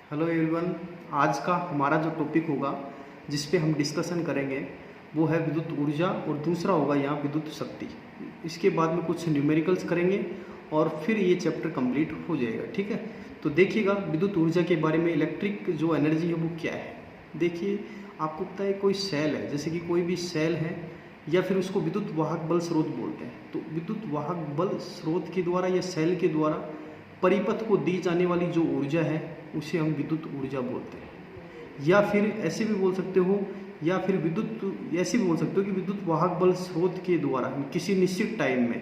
Hello everyone. आज का हमारा जो टॉपिक होगा जिस पे हम डिस्कशन करेंगे वो है विद्युत ऊर्जा और दूसरा होगा यहाँ विद्युत शक्ति। इसके बाद में कुछ न्यूमेरिकल्स करेंगे और फिर ये चैप्टर कंप्लीट हो जाएगा। ठीक है, तो देखिएगा विद्युत ऊर्जा के बारे में इलेक्ट्रिक जो एनर्जी है वो क्या है। देखिए, आपको पता है कोई सेल है, जैसे कि कोई भी सेल है या फिर उसको विद्युत वाहक बल स्रोत बोलते हैं। तो विद्युत वाहक बल स्रोत के द्वारा या सेल के द्वारा परिपथ को दी जाने वाली जो ऊर्जा है उसे हम विद्युत ऊर्जा बोलते हैं। या फिर ऐसे भी बोल सकते हो, या फिर विद्युत ऐसे भी बोल सकते हो कि विद्युत वाहक बल स्रोत के द्वारा किसी निश्चित टाइम में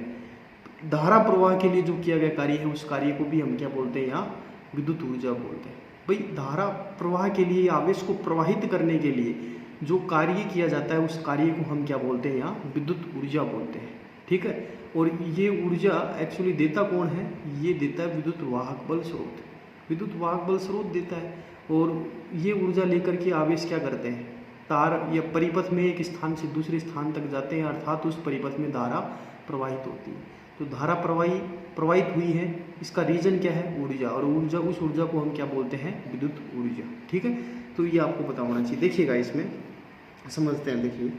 धारा प्रवाह के लिए जो किया गया कार्य है उस कार्य को भी हम क्या बोलते हैं, यहाँ विद्युत ऊर्जा बोलते हैं। भाई, धारा प्रवाह के लिए, आवेश को प्रवाहित करने के लिए जो कार्य किया जाता है उस कार्य को हम क्या बोलते हैं, यहाँ विद्युत ऊर्जा बोलते हैं। ठीक है, और ये ऊर्जा एक्चुअली देता कौन है? ये देता है विद्युत वाहक बल स्रोत। विद्युत वाहक बल स्रोत देता है और ये ऊर्जा लेकर के आवेश क्या करते हैं, तार या परिपथ में एक स्थान से दूसरे स्थान तक जाते हैं, अर्थात उस परिपथ में धारा प्रवाहित होती है। तो धारा प्रवाहित हुई है, इसका रीजन क्या है? ऊर्जा। और ऊर्जा, उस ऊर्जा को हम क्या बोलते हैं? विद्युत ऊर्जा। ठीक है, तो ये आपको पता होना चाहिए। देखिएगा, इसमें समझते हैं। देखिए,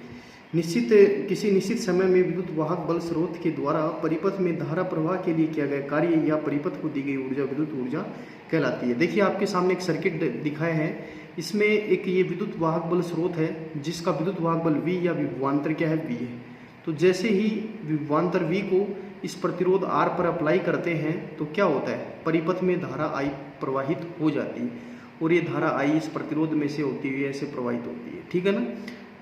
किसी निश्चित समय में विद्युत वाहक बल स्रोत के द्वारा परिपथ में धारा प्रवाह के लिए किया गया कार्य या परिपथ को दी गई ऊर्जा विद्युत ऊर्जा कहलाती है। देखिए, आपके सामने एक सर्किट दिखाया है। इसमें एक ये विद्युत वाहक बल स्रोत है जिसका विद्युत वाहक बल V या विभवांतर क्या है? V है। तो जैसे ही विभवांतर V को इस प्रतिरोध R पर अप्लाई करते हैं तो क्या होता है? परिपथ में धारा I प्रवाहित हो जाती है और ये धारा I इस प्रतिरोध में से होती हुई ऐसे प्रवाहित होती है। ठीक है ना?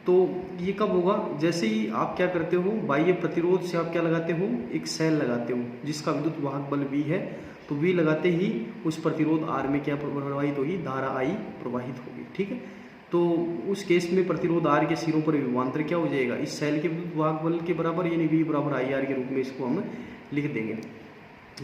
तो ये कब होगा? जैसे ही आप क्या करते हो, बाह्य प्रतिरोध से आप क्या लगाते हो? एक सेल लगाते हो जिसका विद्युत वाहक बल V है। तो V लगाते ही उस प्रतिरोध R में क्या प्रवाहित होगी? धारा I प्रवाहित होगी। ठीक है, तो उस केस में प्रतिरोध R के सिरों पर विभवांतर क्या हो जाएगा? इस सेल के विद्युत वाहक बल के बराबर, यानी V बराबर IR के रूप में इसको हम लिख देंगे।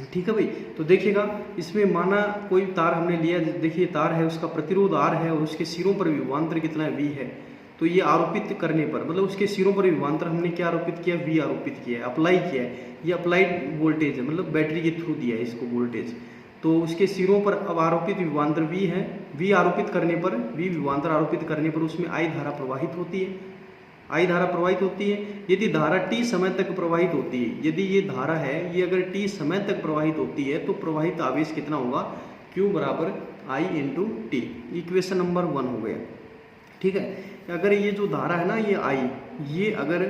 ठीक है भाई, तो देखिएगा, इसमें माना कोई तार हमने लिया। देखिए, तार है, उसका प्रतिरोध R है और उसके सिरों पर विभवांतर कितना है? V है। तो ये आरोपित करने पर, मतलब उसके सिरों पर विभवांतर हमने क्या आरोपित किया? V आरोपित किया है, अप्लाई किया है। ये अप्लाइड वोल्टेज है, मतलब बैटरी के थ्रू दिया है इसको वोल्टेज। तो उसके सिरों पर अब आरोपित विभवांतर V है। V आरोपित करने पर, V विभवांतर आरोपित करने पर उसमें I धारा प्रवाहित होती है। I धारा प्रवाहित होती है। यदि धारा T समय तक प्रवाहित होती है, यदि ये धारा है, ये अगर T समय तक प्रवाहित होती है तो प्रवाहित आवेश कितना होगा? Q बराबर I into T। Equation number 1 हो गया। ठीक है, अगर ये जो धारा है ना, ये I, ये अगर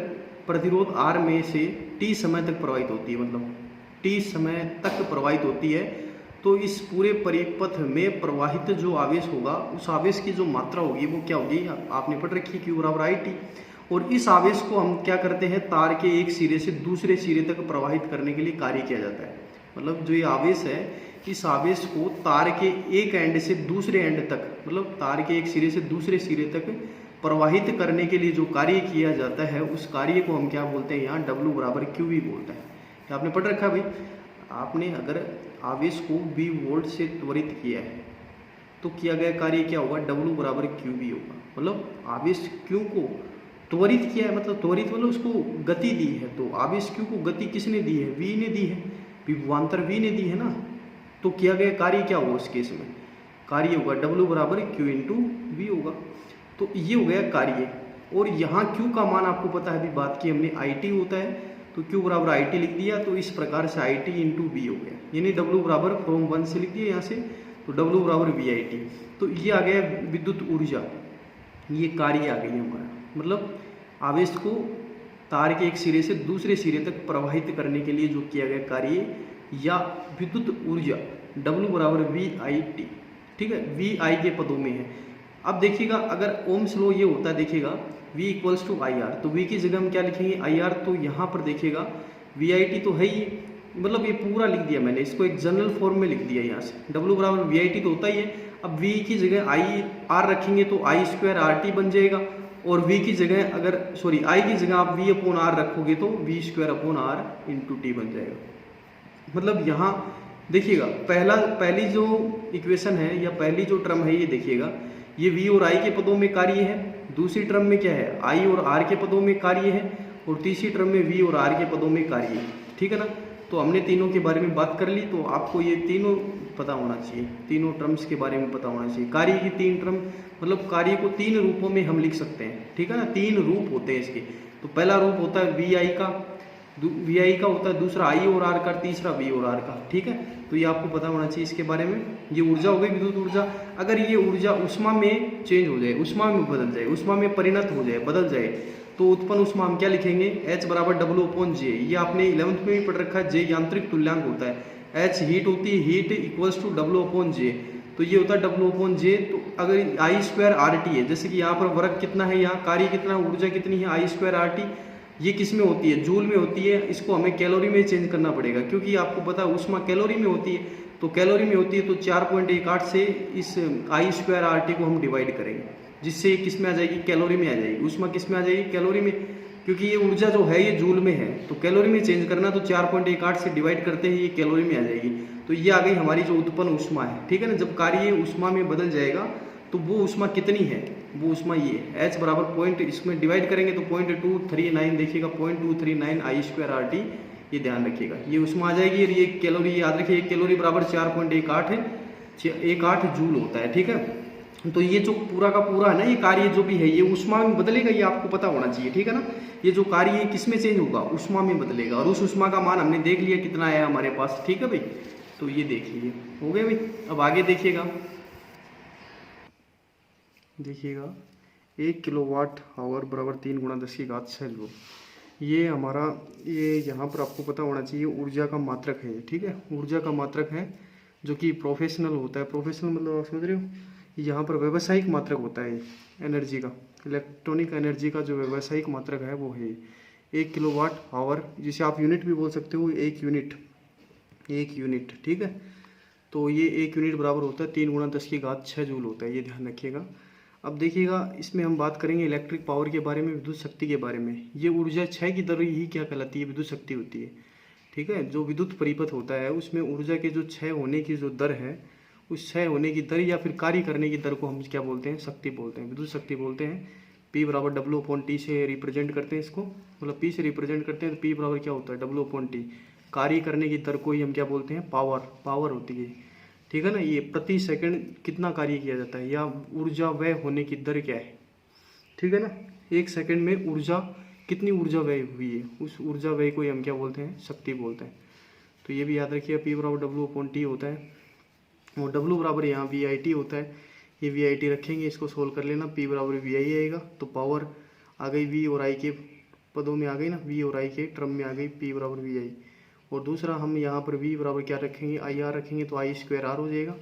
प्रतिरोध R में से T समय तक प्रवाहित होती है, मतलब T समय तक प्रवाहित होती है, तो इस पूरे परिपथ में प्रवाहित जो आवेश होगा, उस आवेश की जो मात्रा होगी वो क्या होगी? आपने पढ़ रखी है, Q बराबर IT। और इस आवेश को हम क्या करते हैं? तार के एक सिरे से दूसरे सिरे तक प्रवाहित करने के लिए कार्य किया जाता है। मतलब जो ये आवेश है, इस आवेश को तार के एक एंड से दूसरे एंड तक, मतलब तार के एक सिरे से दूसरे सिरे तक प्रवाहित करने के लिए जो कार्य किया जाता है उस कार्य को हम क्या बोलते हैं? यहाँ W बराबर QV बोलते हैं। क्या आपने पढ़ रखा है भाई? आपने अगर आवेश को V वोल्ट से त्वरित किया है तो किया गया कार्य क्या होगा? W बराबर QV होगा। मतलब आवेश Q को त्वरित किया है, मतलब त्वरित मतलब उसको गति दी है। तो आवेश Q को गति किसने दी है? V ने दी है, विभवांतर V ने दी है ना। तो किया गया कार्य क्या होगा? उस केस में कार्य होगा W बराबर Q इंटू V होगा। तो ये हो गया कार्य। और यहाँ Q का मान आपको पता है, अभी बात की हमने, IT होता है। तो Q बराबर IT लिख दिया, तो इस प्रकार से IT इंटू V हो गया, यानी W बराबर फ्रॉम 1 से लिख दिया यहाँ से, तो W बराबर VIT। तो ये आ गया विद्युत ऊर्जा, ये कार्य आ गई हमारा। मतलब आवेश को तार के एक सिरे से दूसरे सिरे तक प्रवाहित करने के लिए जो किया गया कार्य या विद्युत ऊर्जा W बराबर VIT। ठीक है, VI के पदों में है। अब देखिएगा, अगर ओम्स लॉ ये होता है, देखिएगा V इक्वल्स टू IR, तो V की जगह हम क्या लिखेंगे? IR। तो यहाँ पर देखिएगा VIT तो है ही, मतलब ये पूरा लिख दिया मैंने, इसको एक जनरल फॉर्म में लिख दिया यहाँ से। W बराबर VIT तो होता ही है। अब V की जगह IR रखेंगे तो I स्क्वायर RT बन जाएगा, और V की जगह अगर I की जगह आप V अपॉन R रखोगे तो V square upon R into T बन जाएगा। मतलब यहाँ देखिएगा, पहली जो इक्वेशन है या पहली जो टर्म है, ये देखिएगा, ये V और I के पदों में कार्य है। दूसरी टर्म में क्या है? I और R के पदों में कार्य है। और तीसरी टर्म में V और R के पदों में कार्य है। ठीक है ना? तो हमने तीनों के बारे में बात कर ली, तो आपको ये तीनों पता होना चाहिए, तीनों टर्म्स के बारे में पता होना चाहिए। कार्य की तीन टर्म मतलब कार्य को तीन रूपों में हम लिख सकते हैं, ठीक है ना, तीन रूप होते हैं इसके। तो पहला रूप होता है वी आई का होता है, दूसरा आई और आर का, तीसरा वी और आर का, ठीक है। तो ये आपको पता होना चाहिए इसके बारे में। ये ऊर्जा हो गई विद्युत ऊर्जा। अगर ये ऊर्जा उष्मा में चेंज हो जाए, उष्मा में बदल जाए, उष्मा में परिणत हो जाए, बदल जाए, तो उत्पन्न उष्मा हम क्या लिखेंगे, H बराबर W/J। ये आपने 11th में भी पढ़ रखा है, J यांत्रिक तुल्यांक होता है, H हीट होती है, हीट इक्वल्स टू W/J। तो ये होता है W/J। तो अगर I²RT है, जैसे कि यहाँ पर वर्क कितना है, यहाँ कार्य कितना, ऊर्जा कितनी है, I²RT, ये किस में होती है, जूल में होती है। इसको हमें कैलोरी में चेंज करना पड़ेगा, क्योंकि आपको पता है उष्मा कैलोरी में होती है। तो कैलोरी में होती है तो 4.18 से इस I²RT को हम डिवाइड करेंगे, जिससे ये किस में आ जाएगी, कैलोरी में आ जाएगी। उष्मा किस में आ जाएगी, कैलोरी में, क्योंकि ये ऊर्जा जो है ये जूल में है। तो कैलोरी में चेंज करना, तो 4.18 से डिवाइड करते ही ये कैलोरी में आ जाएगी। तो ये आ गई हमारी जो उत्पन्न उष्मा है, ठीक है ना। जब कार्य उष्मा में बदल जाएगा तो वो उष्मा कितनी है, वो उष्मा ये H बराबर पॉइंट, इसमें डिवाइड करेंगे तो 0.239 देखिएगा, 0.239 I²RT, ये ध्यान रखिएगा। ये उष्मा आ जाएगी। और ये कैलोरी याद रखिए, एक कैलोरी बराबर 4.18 है, 18 जूल होता है, ठीक है। तो ये जो पूरा का पूरा है ना, ये कार्य जो भी है ये उष्मा में बदलेगा, ये आपको पता होना चाहिए, ठीक है ना। ये जो कार्य है किस में चेंज होगा, उष्मा में बदलेगा। और उस उष्मा का मान हमने देख लिया कितना आया हमारे पास, ठीक है भाई। तो ये देख लीजिए, हो गया भाई। अब आगे देखिएगा, 1 किलोवाट आवर बराबर 3 × 10⁶ जूल। ये हमारा, ये यहाँ पर आपको पता होना चाहिए ऊर्जा का मात्रक है, ठीक है। ऊर्जा का मात्रक है जो कि प्रोफेशनल होता है। प्रोफेशनल मतलब आप समझ रहे हो, यहाँ पर व्यावसायिक मात्रक होता है एनर्जी का, इलेक्ट्रॉनिक एनर्जी का जो व्यावसायिक मात्रक है वो है 1 किलोवाट आवर, जिसे आप यूनिट भी बोल सकते हो, एक यूनिट, ठीक है। तो ये 1 यूनिट बराबर होता है 3 × 10⁶ जूल होता है, ये ध्यान रखिएगा। अब देखिएगा, इसमें हम बात करेंगे इलेक्ट्रिक पावर के बारे में, विद्युत शक्ति के बारे में। ये ऊर्जा क्षय की दर ही क्या कहलाती है, विद्युत शक्ति होती है, ठीक है। जो विद्युत परिपथ होता है उसमें ऊर्जा के जो क्षय होने की जो दर है, उस क्षय होने की दर या फिर कार्य करने की दर को हम क्या बोलते हैं, शक्ति बोलते हैं, विद्युत शक्ति बोलते हैं। P बराबर W/T से रिप्रेजेंट करते हैं इसको, मतलब P से रिप्रेजेंट करते हैं। तो P बराबर क्या होता है, W/T। कार्य करने की दर को ही हम क्या बोलते हैं, पावर होती है, ठीक है ना। ये प्रति सेकंड कितना कार्य किया जाता है, या ऊर्जा व्यय होने की दर क्या है, ठीक है ना। 1 सेकंड में ऊर्जा कितनी ऊर्जा व्यय हुई है, उस ऊर्जा व्यय को ही हम क्या बोलते हैं, शक्ति बोलते हैं। तो ये भी याद रखिए, P बराबर W/T होता है, और W बराबर यहाँ VIT होता है। ये VIT रखेंगे, इसको सोल्व कर लेना। P बराबर VI आएगा, तो पावर आ गई V और I के पदों में आ गई ना, V और I के टर्म में आ गई P बराबर VI। और दूसरा हम यहाँ पर V बराबर क्या रखेंगे, IR रखेंगे, तो I²R हो जाएगा।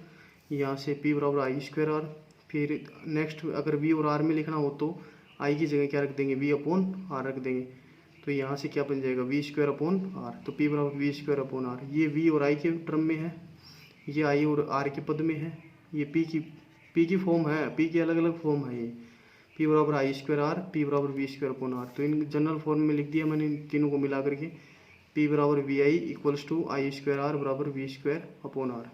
यहाँ से P बराबर I²R। फिर नेक्स्ट अगर V और R में लिखना हो तो I की जगह क्या रख देंगे, V/R रख देंगे। तो यहाँ से क्या बन जाएगा, V²/R। तो P बराबर V²/R। ये V और I के टर्म में है, ये I और R के पद में है। ये P की फॉर्म है, P की अलग अलग फॉर्म है। ये P बराबर I²R, P बराबर V²/R। तो इन जनरल फॉर्म में लिख दिया मैंने इन तीनों को मिला करके, P बराबर VI इक्वल्स टू I²R बराबर V²/R।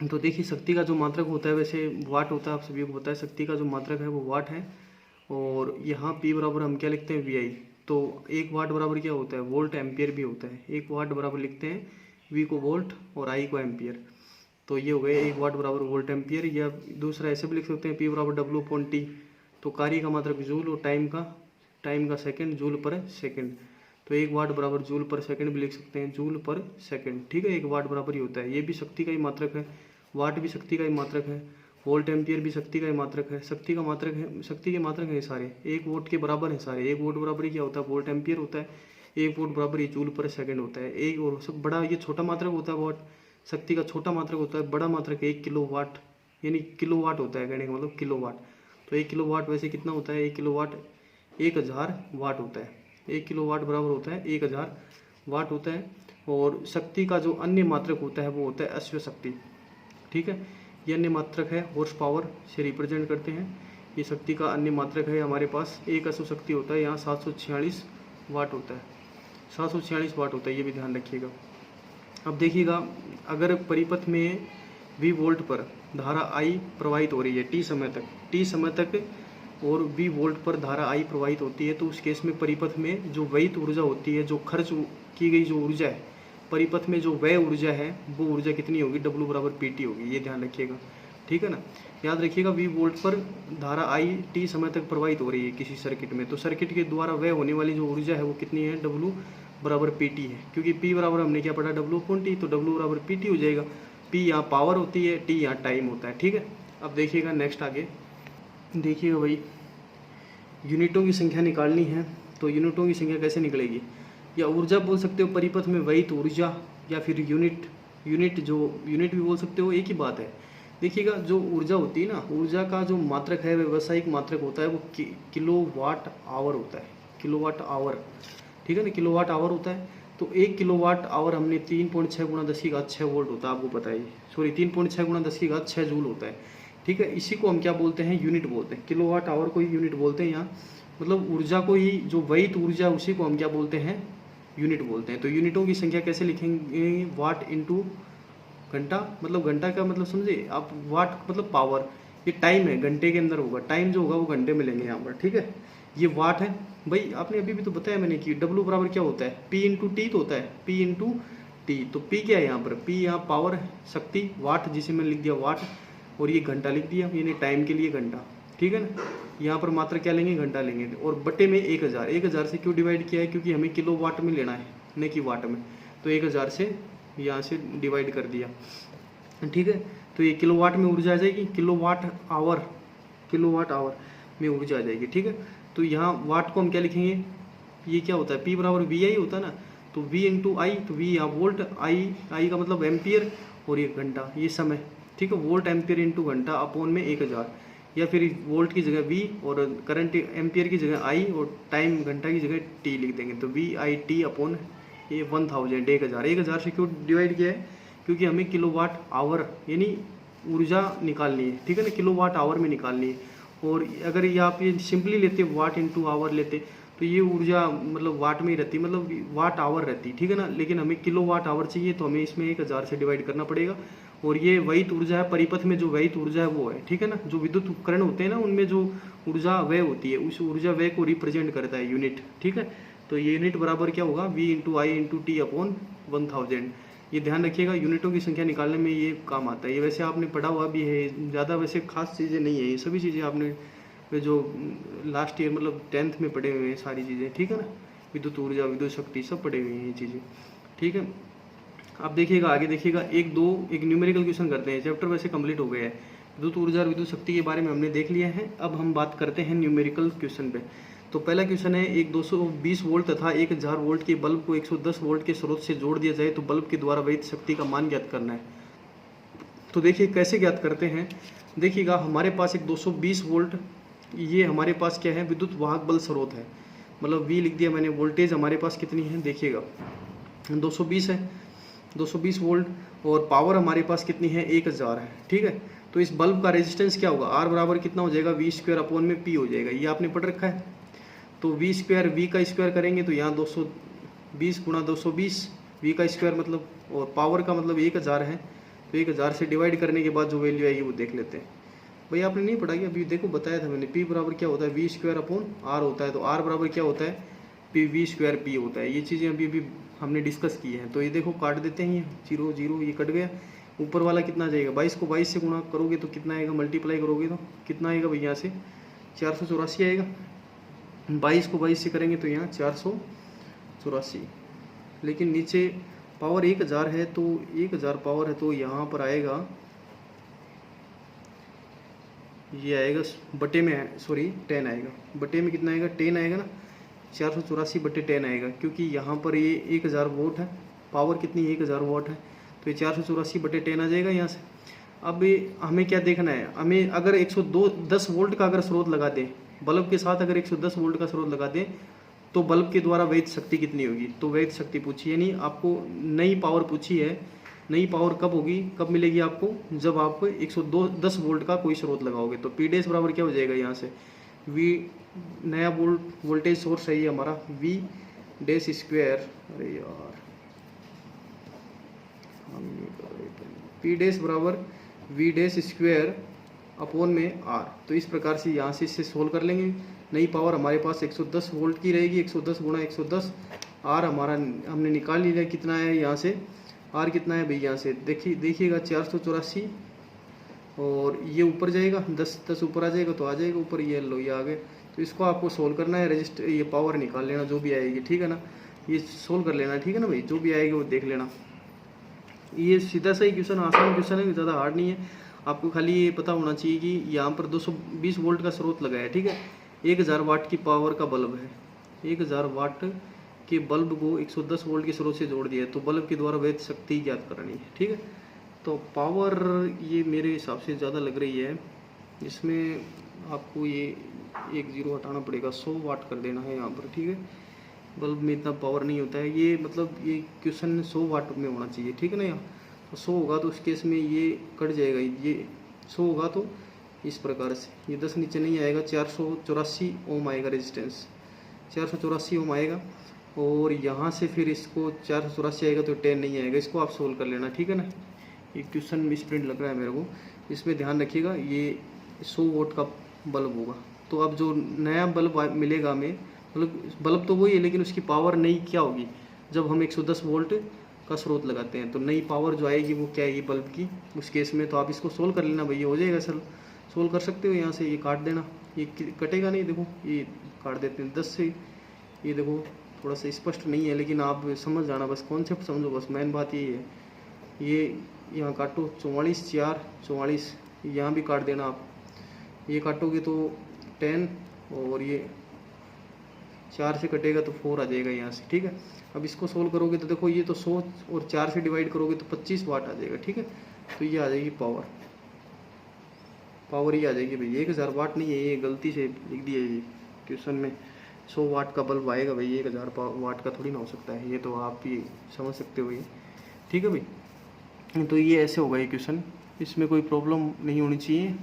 तो देखिए, शक्ति का जो मात्रक होता है, वैसे वाट होता है, आप सभी को पता है शक्ति का जो मात्रक है वो वाट है। और यहाँ P बराबर हम क्या लिखते हैं, VI। तो 1 वाट बराबर क्या होता है, वोल्ट एम्पियर भी होता है। 1 वाट बराबर लिखते हैं V को वोल्ट और I को एम्पियर। तो ये हो गए 1 वाट बराबर वोल्ट एम्पियर। या दूसरा ऐसे भी लिख सकते हैं, P बराबर W/T। तो कार्य का मात्रक जूल और टाइम का सेकंड, जूल पर सेकंड। तो 1 वाट बराबर जूल पर सेकंड भी लिख सकते हैं, जूल पर सेकंड, ठीक है। 1 वाट बराबर ही होता है। ये भी शक्ति का ही मात्रक है, वाट भी शक्ति का ही मात्रक है, वोल्ट एम्पियर भी शक्ति का ही मात्रक है, शक्ति का मात्रक है, शक्ति के मात्रक है सारे। 1 वोल्ट के बराबर है सारे। 1 वोल्ट बराबर ही क्या होता है, वोल्ट एम्पियर होता है। 1 वोल्ट बराबर ही जूल पर सेकंड होता है। एक और सब बड़ा, ये छोटा मात्रक होता है वाट, शक्ति का छोटा मात्रक होता है। बड़ा मात्रक 1 किलोवाट, यानी किलोवाट होता है, कहने का मतलब किलोवाट। तो 1 किलोवाट वैसे कितना होता है, 1 किलोवाट 1000 वाट होता है। 1 किलोवाट बराबर होता है 1000 वाट होता है। और शक्ति का जो अन्य मात्रक होता है वो होता है अश्व शक्ति, ठीक है। ये अन्य मात्रक है, हॉर्स पावर से रिप्रेजेंट करते हैं। ये शक्ति का अन्य मात्रक है हमारे पास। एक अश्व शक्ति होता है, यहाँ 746 वाट होता है, 746 वाट होता है, ये भी ध्यान रखिएगा। अब देखिएगा, अगर परिपथ में V वोल्ट पर धारा I प्रवाहित हो रही है T समय तक और V वोल्ट पर धारा I प्रवाहित होती है, तो उस केस में परिपथ में जो व्ययित ऊर्जा होती है, जो खर्च की गई जो ऊर्जा है परिपथ में जो व्यय ऊर्जा है वो ऊर्जा कितनी होगी, W बराबर PT होगी, ये ध्यान रखिएगा, ठीक है ना। याद रखिएगा V वोल्ट पर धारा I t समय तक प्रवाहित हो रही है किसी सर्किट में, तो सर्किट के द्वारा व्यय होने वाली जो ऊर्जा है वो कितनी है, W बराबर PT है, क्योंकि P बराबर हमने क्या पढ़ा, W/T, तो W बराबर PT हो जाएगा। P यहाँ पावर होती है, T यहाँ टाइम होता है, ठीक है। अब देखिएगा नेक्स्ट आगे, देखिएगा भाई यूनिटों की संख्या निकालनी है, तो यूनिटों की संख्या कैसे निकलेगी, या ऊर्जा बोल सकते हो परिपथ में वहित ऊर्जा, या फिर यूनिट भी बोल सकते हो, एक ही बात है। देखिएगा जो ऊर्जा होती है ना, ऊर्जा का जो मात्रक है व्यावसायिक मात्रक होता है वो किलोवाट आवर होता है, किलोवाट आवर, ठीक है ना, किलोवाट आवर होता है। तो 1 किलोवाट आवर हमने 3.6 गुणा 10⁻6 वोल्ट होता है, आपको पता है, सॉरी 3.6 गुणा 10⁻6 जूल होता है, ठीक है। इसी को हम क्या बोलते हैं, यूनिट बोलते हैं, किलोवाट आवर को ही यूनिट बोलते हैं यहाँ, मतलब ऊर्जा को ही, जो वहित ऊर्जा उसी को हम क्या बोलते हैं, यूनिट बोलते हैं। तो यूनिटों की संख्या कैसे लिखेंगे, वाट इंटू घंटा, मतलब घंटा का मतलब समझे आप, वाट मतलब पावर, ये टाइम है, घंटे के अंदर होगा, टाइम जो होगा वो घंटे में लेंगे यहाँ पर, ठीक है। ये वाट है भाई, आपने अभी भी तो बताया मैंने कि W बराबर क्या होता है, P इंटू टी तो होता है, P इंटू टी, तो P क्या है यहाँ पर, P यहाँ पावर है, शक्ति, वाट जिसे मैंने लिख दिया वाट, और ये घंटा लिख दिया, यानी टाइम के लिए घंटा, ठीक है ना। यहाँ पर मात्र क्या लेंगे, घंटा लेंगे, और बटे में 1000, 1000 से क्यों डिवाइड किया है, क्योंकि हमें किलो वाट में लेना है न कि वाट में, तो 1000 से यहाँ से डिवाइड कर दिया, ठीक है। तो ये किलोवाट में ऊर्जा आ जाएगी, किलोवाट आवर में ऊर्जा आ जाएगी, ठीक है। तो यहाँ वाट को हम क्या लिखेंगे, ये क्या होता है, P बराबर VI होता है ना, तो V इंटू आई, तो V यहाँ वोल्ट, I का मतलब एम्पियर, और ये घंटा, ये समय, ठीक है। वोल्ट एम्पियर इंटू घंटा अपॉन में 1000, या फिर वोल्ट की जगह V और करंट एम्पियर की जगह I और टाइम घंटा की जगह T लिख देंगे, तो VIT अपॉन ये 1000, 1000 से क्यों डिवाइड किया है, क्योंकि हमें किलोवाट आवर यानी ऊर्जा निकालनी है, ठीक है ना, किलोवाट आवर में निकालनी है। और अगर ये आप ये सिंपली लेते वाट इंटू आवर लेते तो ये ऊर्जा मतलब वाट में ही रहती, मतलब वाट आवर रहती, ठीक है ना। लेकिन हमें किलोवाट आवर चाहिए, तो हमें इसमें 1000 से डिवाइड करना पड़ेगा। और ये वहित ऊर्जा है, परिपथ में जो वहित ऊर्जा है वो है, ठीक है ना। जो विद्युत उपकरण होते हैं ना, उनमें जो ऊर्जा व्यय होती है, उस ऊर्जा व्यय को रिप्रेजेंट करता है यूनिट, ठीक है। तो ये यूनिट बराबर क्या होगा, V इंटू आई इंटू टी अपॉन 1000। ये ध्यान रखिएगा, यूनिटों की संख्या निकालने में ये काम आता है। ये वैसे आपने पढ़ा हुआ भी है, ज़्यादा वैसे खास चीज़ें नहीं है, ये सभी चीज़ें आपने जो लास्ट ईयर मतलब 10th में पढ़े हुए हैं सारी चीज़ें, ठीक है ना। विद्युत ऊर्जा, विद्युत शक्ति, सब पढ़े हुए हैं ये चीज़ें, ठीक है। अब देखिएगा आगे, देखिएगा एक न्यूमेरिकल क्वेश्चन करते हैं। चैप्टर वैसे कंप्लीट हो गया है, विद्युत ऊर्जा और विद्युत शक्ति के बारे में हमने देख लिया है। अब हम बात करते हैं न्यूमेरिकल क्वेश्चन पे। तो पहला क्वेश्चन है, एक 220 वोल्ट तथा 1000 वोल्ट के बल्ब को 110 वोल्ट के स्रोत से जोड़ दिया जाए तो बल्ब के द्वारा वहित शक्ति का मान ज्ञात करना है। तो देखिए कैसे ज्ञात करते हैं। देखिएगा हमारे पास एक 220 वोल्ट, ये हमारे पास क्या है, विद्युत वाहक बल स्रोत है, मतलब V लिख दिया मैंने। वोल्टेज हमारे पास कितनी है, देखिएगा 220 है, 220 वोल्ट, और पावर हमारे पास कितनी है, 1000 है, ठीक है। तो इस बल्ब का रेजिस्टेंस क्या होगा, R बराबर कितना हो जाएगा, V² अपॉन में P हो जाएगा। ये आपने पढ़ रखा है। तो V² का स्क्वायर करेंगे तो यहाँ 220 गुणा 220, V का स्क्वायर मतलब, और पावर का मतलब 1000 है, तो 1000 से डिवाइड करने के बाद जो वैल्यू आएगी वो देख लेते हैं। भाई आपने नहीं पढ़ा, अभी देखो बताया था मैंने, P बराबर क्या होता है, V² अपॉन R होता है। तो R बराबर क्या होता है, V² P होता है। ये चीज़ें अभी हमने डिस्कस की हैं। तो ये देखो काट देते हैं, ये 0 0 ये कट गया। ऊपर वाला कितना जाएगा, 22 को 22 से गुणा करोगे तो कितना आएगा, मल्टीप्लाई करोगे तो कितना आएगा भाई, यहाँ से 484 आएगा। 22 को 22 से करेंगे तो यहाँ 484। लेकिन नीचे पावर 1000 है, तो 1000 पावर है, तो यहाँ पर आएगा, ये आएगा बटे में, सॉरी 10 आएगा, बटे में कितना आएगा, 10 आएगा ना, 484 बटे 10 आएगा, क्योंकि यहाँ पर ये 1000 वोल्ट है, पावर कितनी 1000 वाट है, तो ये 484 बटे 10 आ जाएगा यहाँ से। अब हमें क्या देखना है, हमें अगर 110 वोल्ट का अगर स्रोत लगा दें, बल्ब के साथ अगर 110 वोल्ट का स्रोत लगा दें तो बल्ब के द्वारा वहित शक्ति कितनी होगी। तो वहित शक्ति पूछी है, यानी आपको नई पावर पूछी है। नई पावर कब होगी, कब मिलेगी आपको, जब आप 110 वोल्ट का कोई स्रोत लगाओगे। तो P डैश बराबर क्या हो जाएगा, यहाँ से V नया वोल्टेज सोर्स है ये हमारा, V डैश स्क्वायर, अरे यार P डैश बराबर V डैश स्क्वायर अपॉन में R। तो इस प्रकार से यहाँ से इससे सोल्व कर लेंगे। नई पावर हमारे पास 110 वोल्ट की रहेगी, 110 गुणा 110 आर हमारा हमने निकाल लिया कितना है यहाँ से, आर कितना है भाई यहाँ से देखिएगा 484, और ये ऊपर जाएगा 10 ऊपर आ जाएगा तो आ जाएगा ऊपर, ये लो ये आ गए। तो इसको आपको सोल्व करना है, रजिस्टर ये पावर निकाल लेना जो भी आएगी, ठीक है ना, ये सोल्व कर लेना, ठीक है ना भाई, जो भी आएगी वो देख लेना। ये सीधा सा ही क्वेश्चन, आसान क्वेश्चन है, ज़्यादा हार्ड नहीं है। आपको खाली ये पता होना चाहिए कि यहाँ पर 220 वोल्ट का स्रोत लगा है, ठीक है, 1000 वाट की पावर का बल्ब है, 1000 वाट के बल्ब को 110 वोल्ट के स्रोत से जोड़ दिया है, तो बल्ब के द्वारा वैध शक्ति ज्ञात करनी है, ठीक है। तो पावर ये मेरे हिसाब से ज़्यादा लग रही है, इसमें आपको ये 1 0 हटाना पड़ेगा, 100 वाट कर देना है यहाँ पर, ठीक है। बल्ब में इतना पावर नहीं होता है, ये मतलब ये क्वेश्चन 100 वाट में होना चाहिए, ठीक है ना। यहाँ तो 100 होगा तो उस केस में ये कट जाएगा, ये 100 होगा तो इस प्रकार से ये 10 नीचे नहीं आएगा, 484 ओम आएगा रेजिस्टेंस, 484 ओम आएगा। और यहाँ से फिर इसको 484 आएगा तो 10 नहीं आएगा, इसको आप सोल्व कर लेना, ठीक है ना। ये क्वेश्चन मिस प्रिंट लग रहा है मेरे को, इसमें ध्यान रखिएगा, ये 100 वोल्ट का बल्ब होगा। तो अब जो नया बल्ब मिलेगा हमें, मतलब बल्ब तो वही है लेकिन उसकी पावर नई क्या होगी, जब हम 110 वोल्ट का स्रोत लगाते हैं तो नई पावर जो आएगी वो क्या आएगी बल्ब की, उस केस में। तो आप इसको सोल्व कर लेना भैया, हो जाएगा सर, सोल्व कर सकते हो। यहाँ से ये काट देना, ये कटेगा नहीं, देखो ये काट देते हैं 10 से, ये देखो थोड़ा सा स्पष्ट नहीं है लेकिन आप समझ जाना, बस कॉन्सेप्ट समझो, बस मेन बात यही है। ये यहाँ काटो 44 4 44, यहाँ भी काट देना आप, ये काटोगे तो 10 और ये 4 से कटेगा तो 4 आ जाएगा यहाँ से, ठीक है। अब इसको सोल्व करोगे तो देखो ये तो 100 और 4 से डिवाइड करोगे तो 25 वाट आ जाएगा, ठीक है। तो ये आ जाएगी पावर ये आ जाएगी भाई, 1000 वाट नहीं है, ये गलती से लिख दिया ये क्वेश्चन में, 100 वाट का बल्ब आएगा भाई, 1000 वाट का थोड़ी ना हो सकता है, ये तो आप भी समझ सकते हो ये, ठीक है भाई। तो ये ऐसे होगा ये क्वेश्चन, इसमें कोई प्रॉब्लम नहीं होनी चाहिए।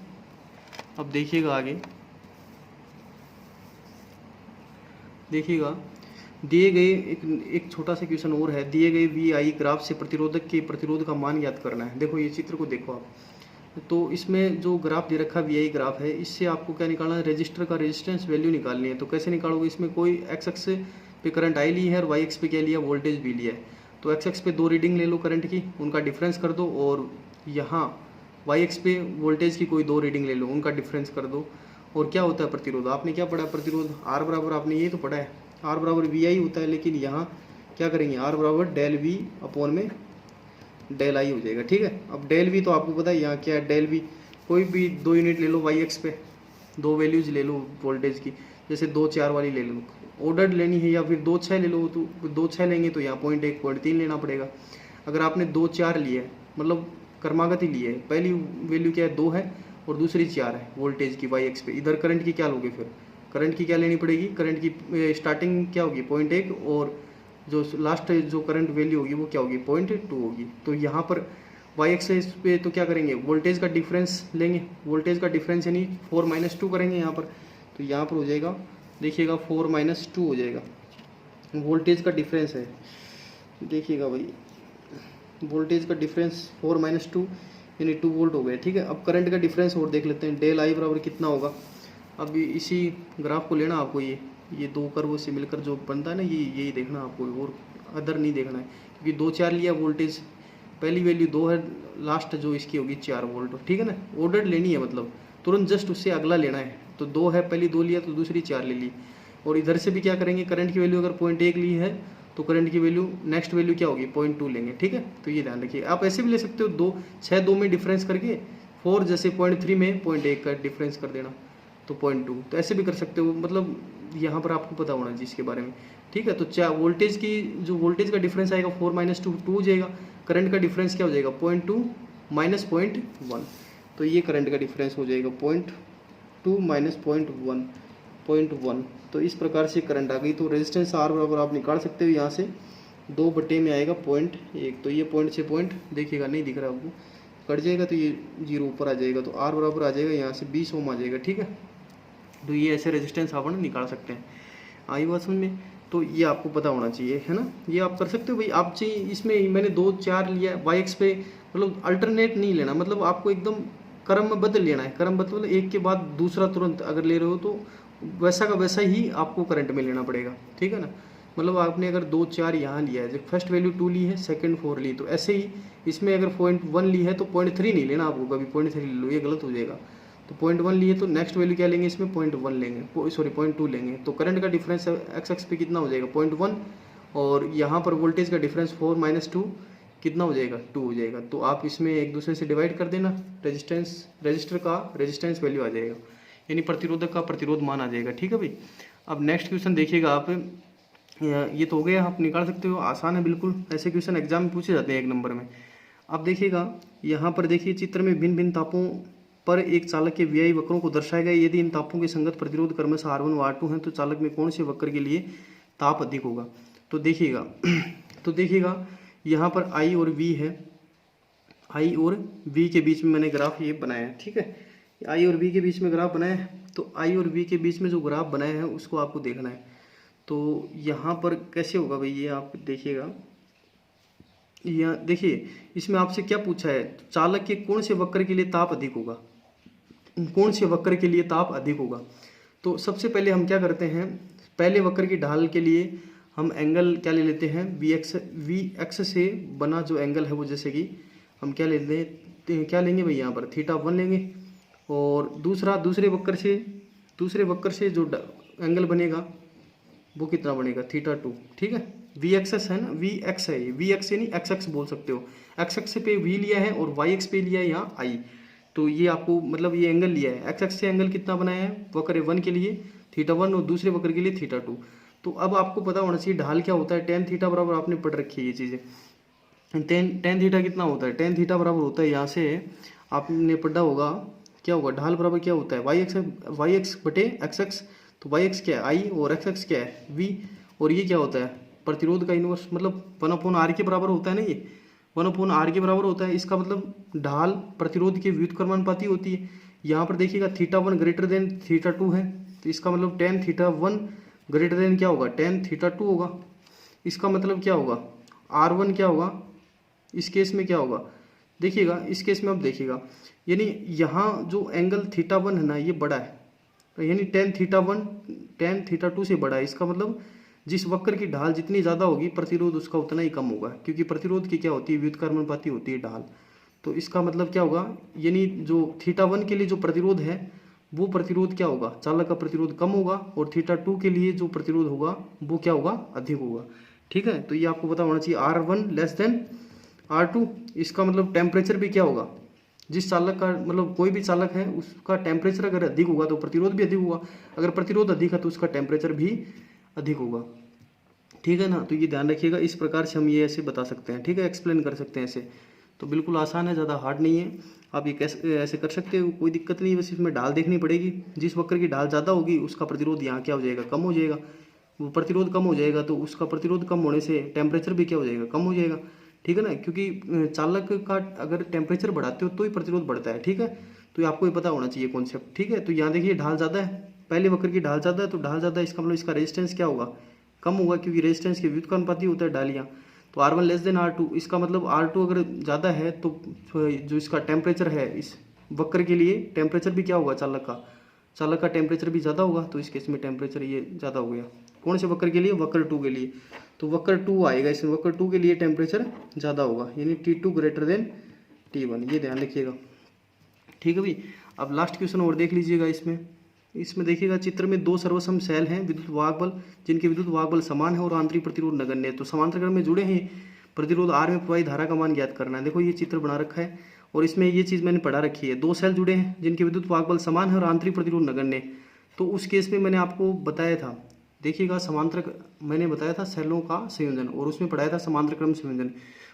अब देखिएगा आगे, देखिएगा दिए गए एक छोटा सा क्वेश्चन और है, दिए गए वी आई ग्राफ से प्रतिरोधक के प्रतिरोध का मान याद करना है। देखो ये चित्र को देखो आप, तो इसमें जो ग्राफ दे रखा वी आई ग्राफ है, इससे आपको क्या निकालना है, रजिस्टर का रेजिस्टेंस वैल्यू निकालनी है। तो कैसे निकालोगे, इसमें कोई एक्स एक्स पे करंट आई ली है और वाई एक्स पे क्या लिया, वोल्टेज भी लिया है। तो एक्स एक्स पे 2 रीडिंग ले लो करंट की, उनका डिफरेंस कर दो, और यहाँ वाई एक्स पे वोल्टेज की कोई 2 रीडिंग ले लो, उनका डिफरेंस कर दो। और क्या होता है प्रतिरोध, आपने क्या पढ़ा प्रतिरोध, आर बराबर आपने ये तो पढ़ा है, आर बराबर वी आई होता है, लेकिन यहाँ क्या करेंगे, आर बराबर डेल वी अपॉन में डेल आई हो जाएगा, ठीक है। अब डेल वी तो आपको पता है यहाँ क्या है, डेल वी कोई भी 2 यूनिट ले लो वाई एक्स पे, 2 वैल्यूज ले लो वोल्टेज की, जैसे 2 4 वाली ले लो, ऑर्डर लेनी है, या फिर 2 6 ले लो, तो 2 6 लेंगे तो यहाँ 0.1 0.3 लेना पड़ेगा। अगर आपने 2 4 लिया है, मतलब क्रमागत ही लिया है, पहली वैल्यू क्या है 2 है और दूसरी 4 है वोल्टेज की वाई एक्स पे, इधर करंट की क्या लोगे, फिर करंट की क्या लेनी पड़ेगी, करंट की स्टार्टिंग क्या होगी 0.1 और जो लास्ट जो करंट वैल्यू होगी वो क्या होगी 0.2 होगी। तो यहाँ पर वाई एक्स पे तो क्या करेंगे, वोल्टेज का डिफरेंस लेंगे, वोल्टेज का डिफरेंस यानी 4 - 2 करेंगे यहाँ पर। तो यहाँ पर हो जाएगा, देखिएगा 4 - 2 हो जाएगा, वोल्टेज का डिफरेंस है, देखिएगा भाई वोल्टेज का डिफरेंस 4 - 2 यानी 2 वोल्ट हो गए, ठीक है। अब करंट का डिफरेंस और देख लेते हैं, डेल आई बराबर कितना होगा। अब इसी ग्राफ को लेना आपको, ये 2 कर्व से मिलकर जो बनता है ना, यही देखना आपको, और अदर नहीं देखना है, क्योंकि 2 4 लिया वोल्टेज, पहली वैल्यू 2 है, लास्ट जो इसकी होगी 4 वोल्ट, ठीक है ना। ऑर्डर लेनी है, मतलब तुरंत जस्ट उससे अगला लेना है। तो 2 है, पहली 2 लिया तो दूसरी 4 ले ली। और इधर से भी क्या करेंगे, करंट की वैल्यू अगर 0.1 ली है तो करंट की वैल्यू नेक्स्ट वैल्यू क्या होगी 0.2 लेंगे, ठीक है। तो ये ध्यान रखिए, आप ऐसे भी ले सकते हो, 2 6 2 में डिफरेंस करके 4 जैसे 0.3 में 0.1 का डिफरेंस कर देना तो 0.2, तो ऐसे भी कर सकते हो, मतलब यहाँ पर आपको पता होना चाहिए इसके बारे में, ठीक है। तो वोल्टेज की जो वोल्टेज का डिफरेंस आएगा 4 - 2 2 हो जाएगा, करंट का डिफरेंस क्या हो जाएगा 0.2 - 0.1, तो ये करंट का डिफरेंस हो जाएगा 0.2 - 0.1। तो इस प्रकार से करंट आ गई। तो रेजिस्टेंस आर बराबर आप निकाल सकते हो, यहाँ से 2/में आएगा 0.1, तो ये पॉइंट से पॉइंट देखिएगा नहीं दिख रहा आपको, कट जाएगा तो ये 0 ऊपर आ जाएगा, तो आर बराबर आ जाएगा यहाँ से 20 ओम आ जाएगा, ठीक है। तो ये ऐसे रेजिस्टेंस आप निकाल सकते हैं, आई बात समझ में। तो ये आपको पता होना चाहिए, है ना, ये आप कर सकते हो भाई। आप चाहिए इसमें मैंने 2 4 लिया वाई एक्स पे, मतलब अल्टरनेट नहीं लेना, मतलब आपको एकदम क्रमबद्ध लेना है, क्रमबद्ध मतलब एक के बाद दूसरा तुरंत अगर ले रहे हो तो वैसा का वैसा ही आपको करंट में लेना पड़ेगा, ठीक है ना। मतलब आपने अगर 2 4 यहाँ लिया है, जब फर्स्ट वैल्यू 2 ली है, सेकंड 4 ली, तो ऐसे ही इसमें अगर 0.1 ली है तो 0.3 नहीं लेना आपको, कभी 0.3 ले लो, ये गलत हो जाएगा। तो 0.1 लिए तो नेक्स्ट वैल्यू क्या लेंगे, इसमें 0.1 लेंगे, सॉरी 0.2 लेंगे। तो करंट का डिफरेंस एक्स एक्स पे कितना हो जाएगा 0.1, और यहाँ पर वोल्टेज का डिफरेंस 4 - 2 कितना हो जाएगा 2 हो जाएगा। तो आप इसमें एक दूसरे से डिवाइड कर देना, रजिस्टर का रेजिस्टेंस वैल्यू आ जाएगा, यानी प्रतिरोधक का प्रतिरोध मान आ जाएगा। ठीक है भाई। अब नेक्स्ट क्वेश्चन देखिएगा आप, ये तो हो गया, आप निकाल सकते हो, आसान है बिल्कुल, ऐसे क्वेश्चन एग्जाम में पूछे जाते हैं 1 नंबर में। अब देखिएगा यहाँ पर, देखिए चित्र में भिन्न भिन्न तापों पर एक चालक के व्ययी वक्रों को दर्शाया गया। यदि इन तापों के संगत प्रतिरोध क्रमशः R1 व R2 हैं तो चालक में कौन से वक्र के लिए ताप अधिक होगा। तो देखिएगा यहाँ पर I और V है, I और V के बीच में मैंने ग्राफ ये बनाया है। ठीक है, I और V के बीच में ग्राफ बनाया है। तो I और V के बीच में जो ग्राफ बनाया है उसको आपको देखना है। तो यहाँ पर कैसे होगा भाई, ये आप देखिएगा, यहाँ देखिए इसमें आपसे क्या पूछा है, चालक के कौन से वक्र के लिए ताप अधिक होगा, कौन से वक्र के लिए ताप अधिक होगा। तो सबसे पहले हम क्या करते हैं, पहले वक्र की ढाल के लिए हम एंगल क्या ले लेते हैं, वी एक्स से बना जो एंगल है वो, जैसे कि हम क्या ले लेते हैं, क्या लेंगे भाई यहाँ पर θ1 लेंगे, और दूसरे वक्र से जो एंगल बनेगा वो कितना बनेगा θ2। ठीक है, वी एक्स है ना, वी एक्स है, ये वी एक्स यानी एक्स एक्स बोल सकते हो, एक्स एक्स पे वी लिया है और वाई एक्स पे लिया है यहाँ आई। तो ये आपको मतलब ये एंगल लिया है, एक्स एक्स से एंगल कितना बनाया है, वक्र 1 के लिए θ1 और दूसरे वक्र के लिए θ2। तो अब आपको पता होना चाहिए ढाल क्या होता है, tan थीटा बराबर, आपने पढ़ रखी है ये चीज़ें। tan थीटा कितना होता है, tan थीटा बराबर होता है, यहाँ से आपने पढ़ा होगा क्या होगा, ढाल बराबर क्या होता है, वाई एक्स बटे एक्स एक्स। तो वाई एक्स क्या है आई, और एक्स एक्स क्या है वी, और ये क्या होता है प्रतिरोध का इनवर्स, मतलब 1/r के बराबर होता है ना, ये 1/r के बराबर होता है। इसका मतलब ढाल प्रतिरोध के व्युत्क्रमानुपाती होती है। यहाँ पर देखिएगा θ1 ग्रेटर देन θ2 है, तो इसका मतलब tan θ1 ग्रेटर देन क्या होगा, tan θ2 होगा। इसका मतलब क्या होगा, R1 क्या होगा, इस केस में क्या होगा, देखिएगा इस केस में अब देखिएगा, यानी यहाँ जो एंगल θ1 है ना ये बड़ा है, यानी tan θ1 tan θ2 से बड़ा है। इसका मतलब जिस वक्र की ढाल जितनी ज़्यादा होगी प्रतिरोध उसका उतना ही कम होगा, क्योंकि प्रतिरोध की क्या होती है, व्युत्क्रमानुपाती होती है ढाल। तो इसका मतलब क्या होगा, यानी जो θ1 के लिए जो प्रतिरोध है वो प्रतिरोध क्या होगा, चालक का प्रतिरोध कम होगा, और θ2 के लिए जो प्रतिरोध होगा वो क्या होगा, अधिक होगा। ठीक है, तो ये आपको पता होना चाहिए, R1 लेस देन R2। इसका मतलब टेम्परेचर भी क्या होगा, जिस चालक का मतलब कोई भी चालक है उसका टेम्परेचर अगर अधिक होगा तो प्रतिरोध भी अधिक होगा, अगर प्रतिरोध अधिक है तो उसका टेम्परेचर भी अधिक होगा। ठीक है ना, तो ये ध्यान रखिएगा, इस प्रकार से हम ये ऐसे बता सकते हैं। ठीक है, एक्सप्लेन कर सकते हैं ऐसे, तो बिल्कुल आसान है, ज़्यादा हार्ड नहीं है, आप ये कैसे ऐसे कर सकते हो, कोई दिक्कत नहीं है। बस इसमें ढाल देखनी पड़ेगी, जिस वक्र की ढाल ज़्यादा होगी उसका प्रतिरोध यहाँ क्या हो जाएगा, कम हो जाएगा। वो प्रतिरोध कम हो जाएगा तो उसका प्रतिरोध कम होने से टेम्परेचर भी क्या हो जाएगा, कम हो जाएगा। ठीक है ना, क्योंकि चालक का अगर टेम्परेचर बढ़ाते हो तो ही प्रतिरोध बढ़ता है। ठीक है, तो आपको ये पता होना चाहिए कॉन्सेप्ट। ठीक है, तो यहाँ देखिए ढाल ज़्यादा है, पहले वक्र की ढाल ज़्यादा है, तो ढाल ज़्यादा है इसका मतलब इसका रेजिस्टेंस क्या होगा, कम होगा, क्योंकि रेजिस्टेंस के व्युत्क्रमानुपाती होता है ढालियाँ। तो R1 लेस देन R2, इसका मतलब R2 अगर ज़्यादा है तो जो इसका टेम्परेचर है इस वक्र के लिए टेम्परेचर भी क्या होगा, चालक का टेम्परेचर भी ज़्यादा होगा। तो इस केस में टेम्परेचर ये ज़्यादा हो गया, कौन से वक्र के लिए, वक्र 2 के लिए। तो वक्र 2 आएगा, इसमें वक्र 2 के लिए टेम्परेचर ज़्यादा होगा, यानी T2 ग्रेटर देन T1, ये ध्यान रखिएगा। ठीक है भाई, अब लास्ट क्वेश्चन और देख लीजिएगा। इसमें देखिएगा चित्र में 2 सर्वसम सेल हैं विद्युत वाहक बल, जिनके विद्युत वाहक बल समान है और आंतरिक प्रतिरोध नगण्य है। तो समांतर क्रम में जुड़े हैं, प्रतिरोध R में प्रवाही धारा का मान ज्ञात करना है। देखो ये चित्र बना रखा है और इसमें ये चीज़ मैंने पढ़ा रखी है, 2 सेल जुड़े हैं जिनके विद्युत वाहक बल समान है और आंतरिक प्रतिरोध नगण्य। तो उस केस में मैंने आपको बताया था, देखिएगा समांतर मैंने बताया था सेलों का संयोजन, और उसमें पढ़ाया था समांतर क्रम संयोजन।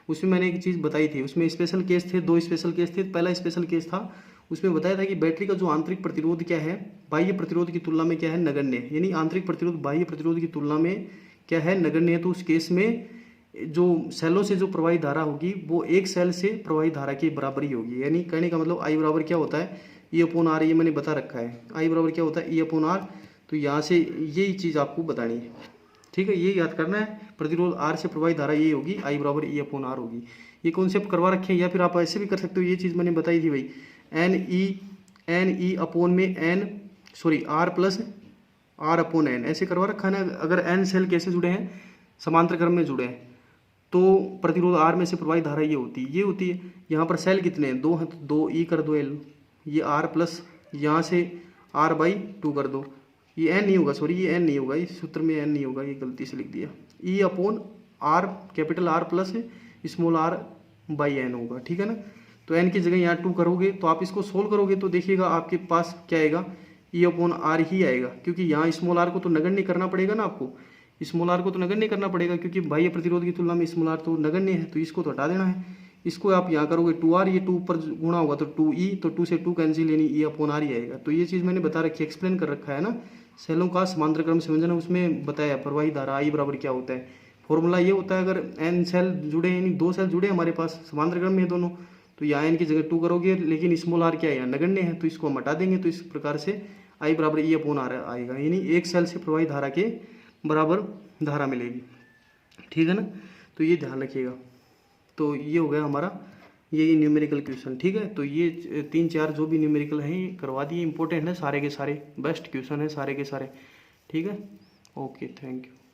उसमें मैंने एक चीज़ बताई थी, उसमें स्पेशल केस थे, 2 स्पेशल केस थे। पहला स्पेशल केस था, उसमें बताया था कि बैटरी का जो आंतरिक प्रतिरोध क्या है, बाह्य प्रतिरोध की तुलना में क्या है, नगण्य, यानी आंतरिक प्रतिरोध बाह्य प्रतिरोध की तुलना में क्या है, नगण्य है। तो उस केस में जो सेलों से जो प्रवाही धारा होगी वो एक सेल से प्रवाही धारा के बराबर ही होगी। यानी कहने का मतलब I बराबर क्या होता है, E/R, ये मैंने बता रखा है, I बराबर क्या होता है, E/R। तो यहाँ से यही चीज़ आपको बतानी है। ठीक है, ये याद करना है, प्रतिरोध R से प्रवाही धारा ये होगी, I बराबर E/R होगी। ये कॉन्सेप्ट करवा रखे हैं, या फिर आप ऐसे भी कर सकते हो, ये चीज़ मैंने बताई थी भाई, R प्लस R/N ऐसे करवा रखा है ना। अगर N सेल कैसे जुड़े हैं, समांतर क्रम में जुड़े हैं, तो प्रतिरोध R में से प्रवाहित धारा ये होती है। यहाँ पर सेल कितने हैं, 2 हैं, तो 2 E कर दो L, ये R प्लस यहाँ से R/2 कर दो, ये N नहीं होगा, सॉरी ये N नहीं होगा, इस सूत्र में N नहीं होगा, ये गलती से लिख दिया, E/R, capital R plus small r/N होगा, ठीक है ना। तो N की जगह यहाँ 2 करोगे तो आप इसको सोल्व करोगे तो देखिएगा आपके पास क्या आएगा, E/R ही आएगा, क्योंकि यहाँ स्मॉल r को तो नगण्य करना पड़ेगा ना आपको, स्मॉल r को तो नगण्य करना पड़ेगा, क्योंकि बाह्य प्रतिरोध की तुलना में स्मॉल r तो नगण्य है, तो इसको तो हटा देना है। इसको आप यहाँ करोगे 2r, ये 2 ऊपर गुणा होगा तो 2e, तो 2 से 2 कैंसिल, यानी E/R ही आएगा। तो ये चीज़ मैंने बता रखी है, एक्सप्लेन कर रखा है ना, सेलों का समांतर क्रम संयोजन है, उसमें बताया प्रवाही धारा I बराबर क्या होता है। फॉर्मूला ये होता है, अगर n सेल जुड़े यानी 2 सेल जुड़े हमारे पास समांतर क्रम में है दोनों, तो यहाँ n की जगह 2 करोगे, लेकिन स्मॉल r क्या है, यहाँ नगण्य है, तो इसको हम हटा देंगे, तो इस प्रकार से I बराबर E/R आएगा, यानी एक सेल से प्रवाही धारा के बराबर धारा मिलेगी, ठीक है ना। तो ये ध्यान रखिएगा। तो ये हो गया हमारा ये न्यूमेरिकल क्वेश्चन, ठीक है। तो ये 3-4 जो भी न्यूमेरिकल हैं ये करवा दिए, इंपॉर्टेंट है सारे के सारे, बेस्ट क्वेश्चन है सारे के सारे, ठीक है। Okay, thank you.